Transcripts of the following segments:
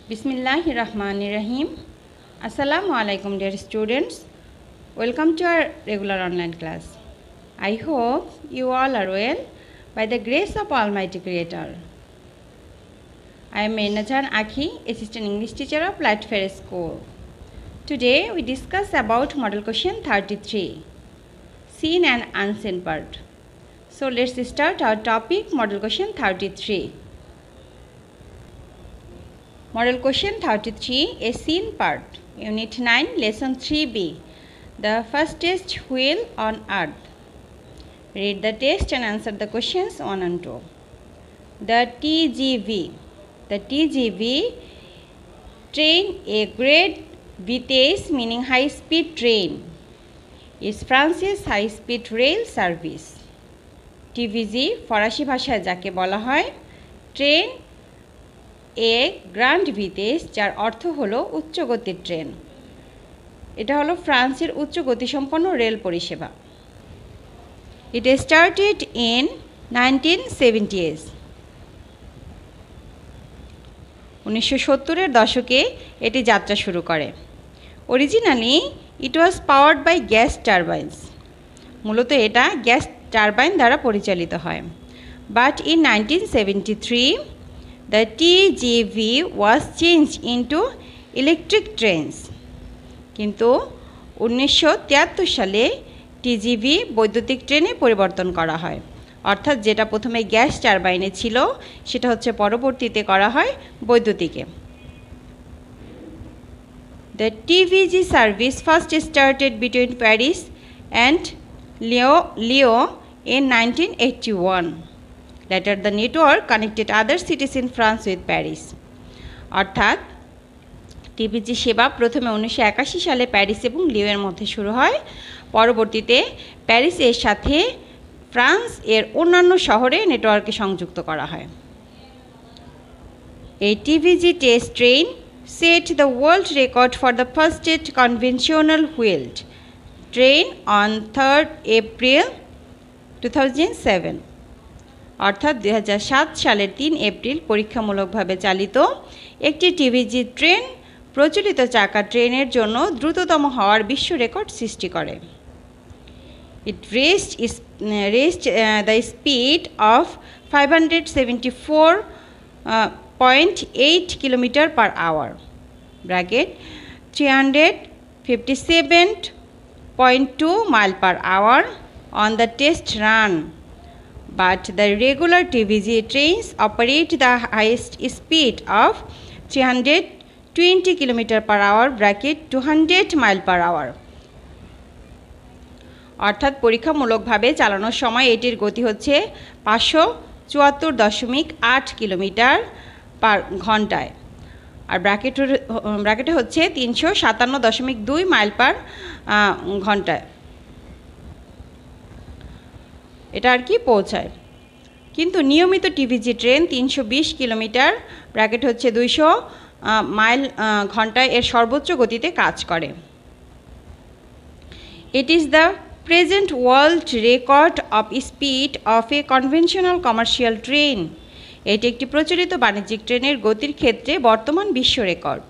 Bismillahirrahmanirrahim. Assalamu alaikum dear students. Welcome to our regular online class. I hope you all are well by the grace of Almighty Creator. I am Menajan Akhi, Assistant English Teacher of Lightfair School. Today we discuss about Model Question 33, Seen and Unseen Part. So let's start our topic, Model Question 33. Model Question 33, a Seen Part, Unit 9, Lesson 3b, the first test, Wheel on Earth. Read the text and answer the questions 1 and 2. The TGV train, a great vitesse meaning high speed train, is France's high speed rail service. TVG ফরাসি ভাষায় যাকে বলা হয় train a grand ভিতেস, যার অর্থ হলো উচ্চ গতির ট্রেন। এটা হলো ফ্রান্সের উচ্চ গতিসম্পন্ন রেল পরিষেবা। It started in 1970s. 1970-এর দশকে এটি যাত্রা শুরু করে। Originally it was powered by gas turbines. মূলত এটা গ্যাস টারবাইন দ্বারা পরিচালিত হয়। But in 1973 the TGV was changed into electric trains. কিন্তু 1973 সালে টিজিভি বৈদ্যুতিক ট্রেনে পরিবর্তন করা হয়, অর্থাৎ যেটা প্রথমে গ্যাস টারবাইনে ছিল সেটা হচ্ছে পরবর্তীতে করা হয় বৈদ্যুতিকে। The TVG service first started between Paris and Lyon in 1981. Later the network connected other cities in France with Paris. অর্থাৎ টিভিজি সেবা প্রথমে 1981 সালে প্যারিস এবং লিওনের মধ্যে শুরু হয়, পরবর্তীতে প্যারিসের সাথে ফ্রান্স এর অন্যান্য শহরে নেটওয়ার্কে সংযুক্ত করা হয়। এই টিভিজি test train set the world record for the fastest conventional wheeled train on 3rd April 2007. অর্থাৎ 2007 সালের 3 এপ্রিল পরীক্ষামূলকভাবে চালিত একটি টিভিজি ট্রেন প্রচলিত চাকা ট্রেনের জন্য দ্রুততম হওয়ার বিশ্ব রেকর্ড সৃষ্টি করে। It reached the speed of 574.8 km per hour, bracket 357.2 mile per hour on the test run, but the regular TVG trains operate the highest speed of 320 km per hour, bracket 200 mile per hour. অর্থাৎ পরীক্ষামূলকভাবে চালানোর সময় এটির গতি হচ্ছে 574.8 kilometre পার ঘন্টায়, আর ব্র্যাকেটে হচ্ছে 357.2 মাইল পার ঘন্টায় এটা আর কি পৌঁছায়। কিন্তু নিয়মিত টিভিজি ট্রেন 320 কিলোমিটার ব্র্যাকেট হচ্ছে 200 মাইল ঘন্টায় এর সর্বোচ্চ গতিতে কাজ করে। It is the present world record of speed of a conventional commercial train. এটি একটি প্রচলিত বাণিজ্যিক ট্রেনের গতির ক্ষেত্রে বর্তমান বিশ্ব record.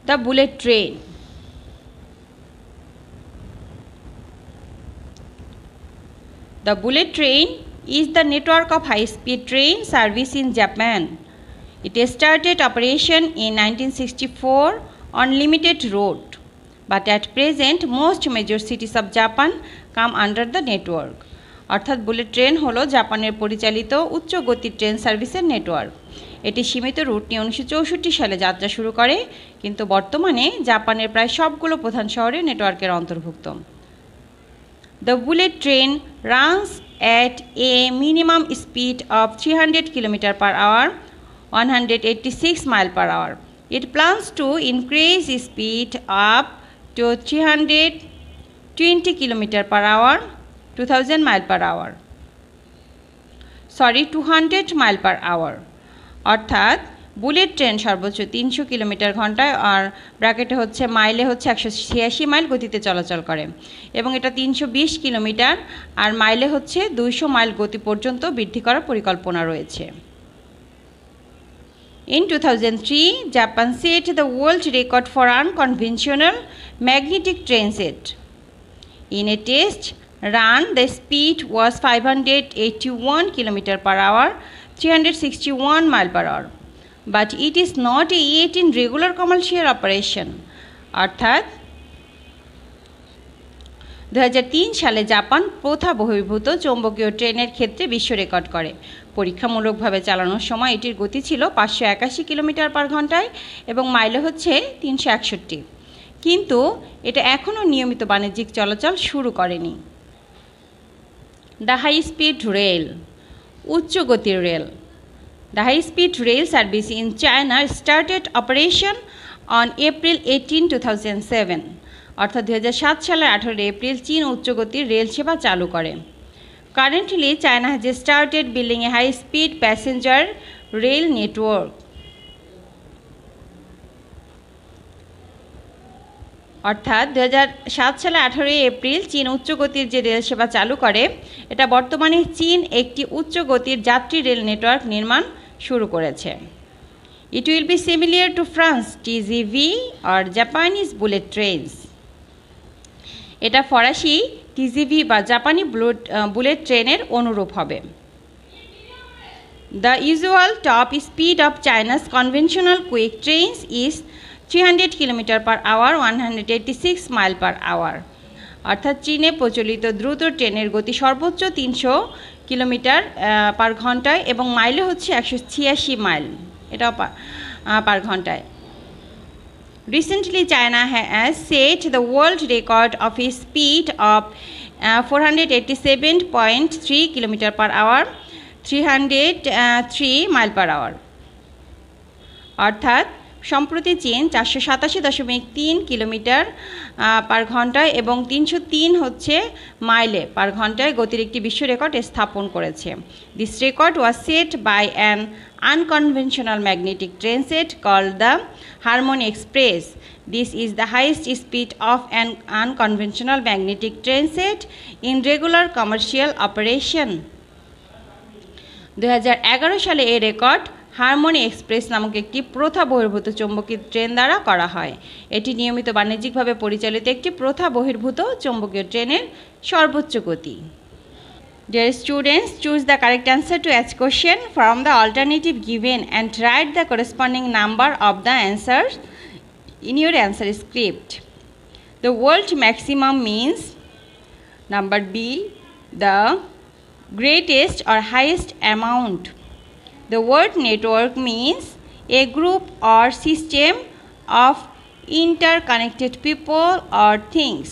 The bullet train. The bullet train is the network of high-speed train service in Japan. It started operation in 1964 on limited road, but at present most major cities of Japan come under the network. অর্থাৎ bullet train হলো জাপানের পরিচালিত উচ্চ গতির train সার্ভিসের network. এটি সীমিত root নিয়ে 1964 সালে যাত্রা শুরু করে, কিন্তু বর্তমানে জাপানের প্রায় সবগুলো প্রধান শহরে নেটওয়ার্কের অন্তর্ভুক্ত। The bullet train runs at a minimum speed of 300 km per hour, 186 mile per hour. It plans to increase speed up to 320 km per hour, 200 mile per hour. অর্থাৎ বুলেট ট্রেন সর্বোচ্চ 300 কিলোমিটার ঘন্টায় আর ব্র্যাকেটে হচ্ছে মাইলে হচ্ছে 186 mile গতিতে চলাচল করে, এবং এটা 320 কিলোমিটার আর মাইলে হচ্ছে 200 মাইল গতি পর্যন্ত বৃদ্ধি করার পরিকল্পনা রয়েছে। In 2003, Japan set the world record for unconventional magnetic transit. In a test run, the speed was 581 km per hour, 361 mile per hour. But it is not yet in regular commercial operation. অর্থাৎ 2003 সালে Japan প্রথা বহির্ভূত চৌম্বকীয় ট্রেনের ক্ষেত্রে বিশ্ব record করে। পরীক্ষামূলকভাবে চালানোর সময় এটির গতি ছিল 581 কিলোমিটার পার ঘন্টায় এবং মাইলে হচ্ছে 361। কিন্তু এটা এখনও নিয়মিত বাণিজ্যিক চলাচল শুরু করেনি। দ্য হাই স্পিড রেল, উচ্চ গতির rail. The high-speed rail service in China started operation on April 18, 2007. অর্থাৎ 2007 সালের 18 এপ্রিল চীন উচ্চগতির রেল সেবা চালু করে। Currently, China has started building a high-speed passenger rail network. অর্থাৎ 2007 সালে 18 এপ্রিল চীন উচ্চগতির যে রেল সেবা চালু করে, এটা বর্তমানে চীন একটি উচ্চগতির যাত্রী রেল নেটওয়ার্ক নির্মাণ শুরু করেছে। It will be similar to France TGV or Japanese bullet trains. এটা ফরাসি টিজিভি বা জাপানি বুলেট ট্রেনের অনুরূপ হবে। The usual top speed of China's conventional quick trains is 300 km per hour, 186 mile per hour. অর্থাৎ চীনে প্রচলিত দ্রুত ট্রেনের গতি সর্বোচ্চ 300 কিলোমিটার পার ঘন্টায় এবং মাইলে হচ্ছে 186 মাইল, এটাও পার ঘন্টায়। Recently, China has set the world record of a speed of 487.3 km per hour, 303 mile per hour. অর্থাৎ সম্প্রতি চীন 487.3 কিলোমিটার পার ঘন্টায় এবং 303 হচ্ছে মাইলে পার ঘন্টায় গতির একটি বিশ্ব রেকর্ড স্থাপন করেছে। This record was set by an unconventional magnetic transit called the Harmony Express. This is the highest speed of an unconventional magnetic transit in regular commercial operation. 2011 সালে এই রেকর্ড হারমোনি এক্সপ্রেস নামক একটি প্রথা বহির্ভূত চৌম্বকীয় train দ্বারা করা হয়। এটি নিয়মিত বাণিজ্যিকভাবে পরিচালিত একটি প্রথা বহির্ভূত চৌম্বকীয় ট্রেনের সর্বোচ্চ গতি। Dear students, choose the correct answer to each question from the alternative given and write the corresponding number of the answers in your answer script. The world maximum means number B, the greatest or highest amount. The word network means a group or system of interconnected people or things.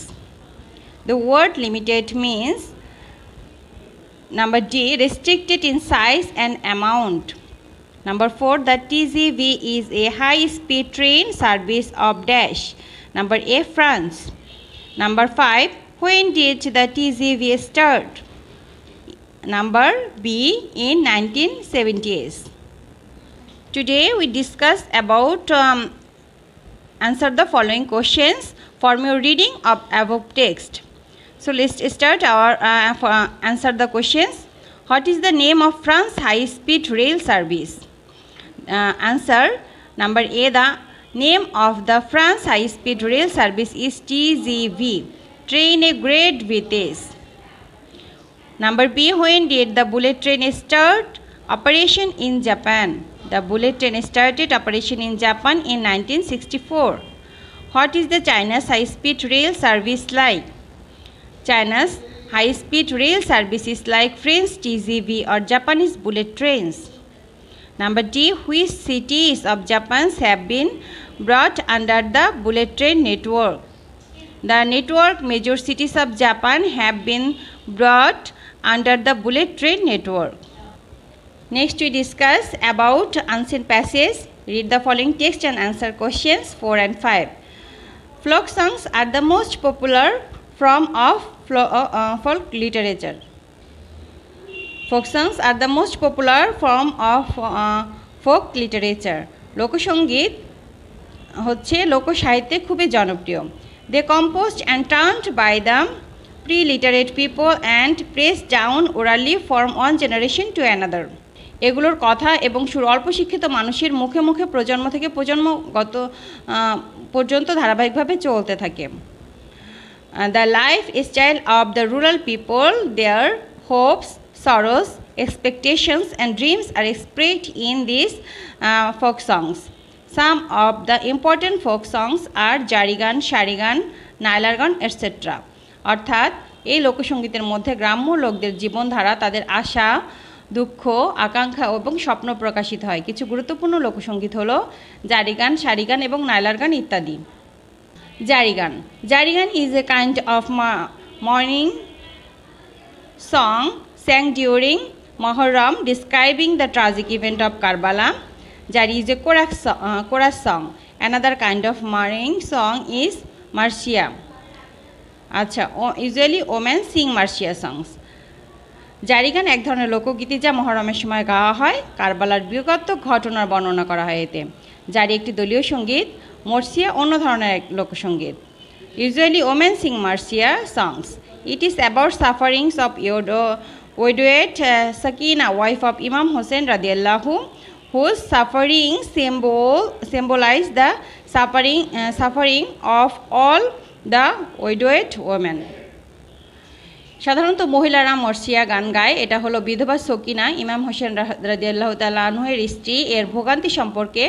The word limited means number D, restricted in size and amount. Number 4, the TGV is a high-speed train service of dash. Number A, France. Number 5, when did the TGV start? Number B, in 1970s. Today we discuss about answer the following questions. Form your reading of above text. So let's start our answer the questions. What is the name of France high-speed rail service? Answer number A, the name of the France high-speed rail service is TGV, train a great vitesse. Number B, when did the bullet train start operation in Japan? The bullet train started operation in Japan in 1964. What is the China's high-speed rail service like? China's high-speed rail service is like French TGV or Japanese bullet trains. Number D, which cities of Japan have been brought under the bullet train network? The network major cities of Japan have been brought under the bullet train network. Next we discuss about ancient passage. Read the following text and answer questions 4 and 5. Folk songs are the most popular form of folk literature. Folk songs are the most popular form of folk literature. লোকসঙ্গীত হচ্ছে লোকসাহিত্যে খুবই জনপ্রিয়। They composed and turned by the pre-literate people and passed down orally from one generation to another. এগুলোর কথা এবং সুর অল্প শিক্ষিত মানুষের মুখে মুখে প্রজন্ম থেকে প্রজন্মগত পর্যন্ত ধারাবাহিকভাবে চলতে থাকে। The lifestyle of the rural people, their hopes, sorrows, expectations and dreams are expressed in these folk songs. Some of the important folk songs are জারি গান, শাড়ি গান, নায়লার গান, etc. অর্থাৎ এই লোকসঙ্গীতের মধ্যে গ্রাম্য লোকদের জীবনধারা, তাদের আশা, দুঃখ, আকাঙ্ক্ষা এবং স্বপ্ন প্রকাশিত হয়। কিছু গুরুত্বপূর্ণ লোকসঙ্গীত হলো জারি গান, শাড়ি গান এবং নায়লার গান ইত্যাদি। জারি গান। জারি গান is a kind of mourning song sang during Muharram describing the tragic event of Karbala. Jari is a chorus song. Another kind of mourning song is Marcia. Usually women sing Marcia songs. জারি গান এক ধরনের লোকগীতি যা মহরমের সময় গাওয়া হয়। কারবালার বিগত ঘটনার বর্ণনা করা হয় এতে। জারি একটি দলীয় সঙ্গীত, মার্সিয়া অন্য ধরনের এক লোকসঙ্গীত। Usually women sing Marcia songs. It is about sufferings of widowed Sakina, wife of Imam Hussein radiallahu, whose suffering symbolize the suffering of all the widowed women. সাধারণত মহিলারা মর্সিয়া গান গায়। এটা হলো বিধবা সকিনা ইমাম হোসেন রাদিয়াল্লাহু তাআলা আনহুর স্ত্রী এর ভোগান্তি সম্পর্কে,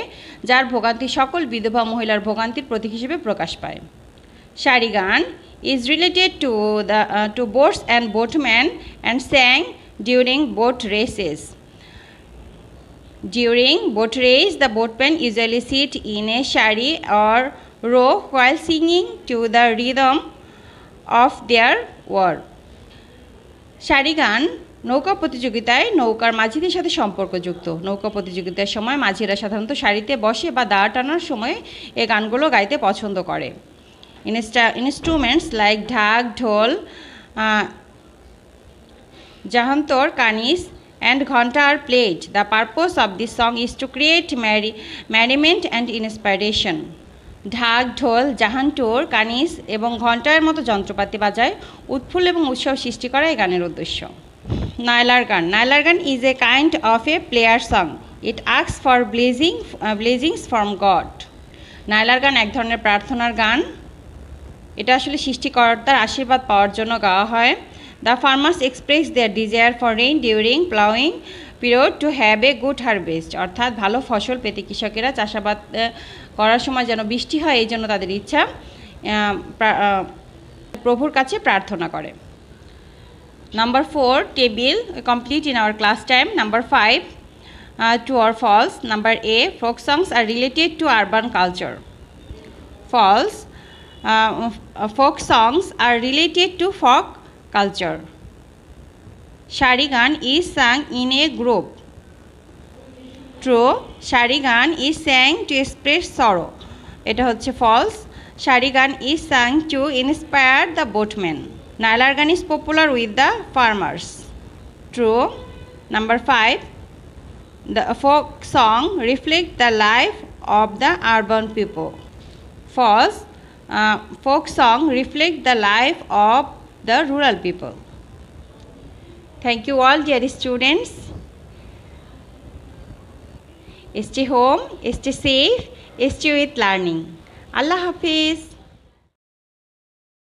যার ভোগান্তি সকল বিধবা মহিলার ভোগান্তির প্রতীক হিসেবে প্রকাশ পায়। শাড়ি গান is related to boats and boatmen and sang during boat races. During boat race, the boatmen usually sit in a shari or row while singing to the rhythm of their oar. Sari গান নৌকা প্রতিযোগিতায় নৌকার মাঝিদের সাথে সম্পর্কযুক্ত। নৌকা প্রতিযোগিতার সময় মাঝিরা সাধারণত শাড়িতে বসে বা দাঁড় টানার সময় এই গানগুলো গাইতে পছন্দ করে। Instruments like ঢাক, ঢোল, জাহান্তর, কানিস and ঘণ্টা are played. The purpose of this song is to create merriment and inspiration. ঢাক, ঢোল, জাহান্টোর, কানিস এবং ঘণ্টার মতো যন্ত্রপাতি বাজায় উৎফুল্ল এবং উৎসাহ সৃষ্টি করা এই গানের উদ্দেশ্য। নায়লার গান। নায়লার গান is a kind of a prayer song. It asks for blessings from God. নায়লার গান এক ধরনের প্রার্থনার গান। এটা আসলে সৃষ্টিকর্তার আশীর্বাদ পাওয়ার জন্য গাওয়া হয়। The farmers express their desire for rain during plowing period to have a good harvest. অর্থাৎ ভালো ফসল পেতে কৃষকেরা চাষাবাদ করার সময় যেন বৃষ্টি হয় এই জন্য তাদের ইচ্ছা প্রভুর কাছে প্রার্থনা করে। Number 4, table complete in our class time. Number 5, true or false. Number A, folk songs are related to urban culture. False. Folk songs are related to folk culture. Shari gan is sung in a group. True. Shari gan is sang to express sorrow. এটা হচ্ছে false. Shari gan is sung to inspire the boatmen. Nailar gan is popular with the farmers. True. Number 5, the folk song reflects the life of the urban people. False. Folk song reflects the life of the rural people. Thank you all, dear students. Stay home, stay safe, stay with learning. Allah Hafiz.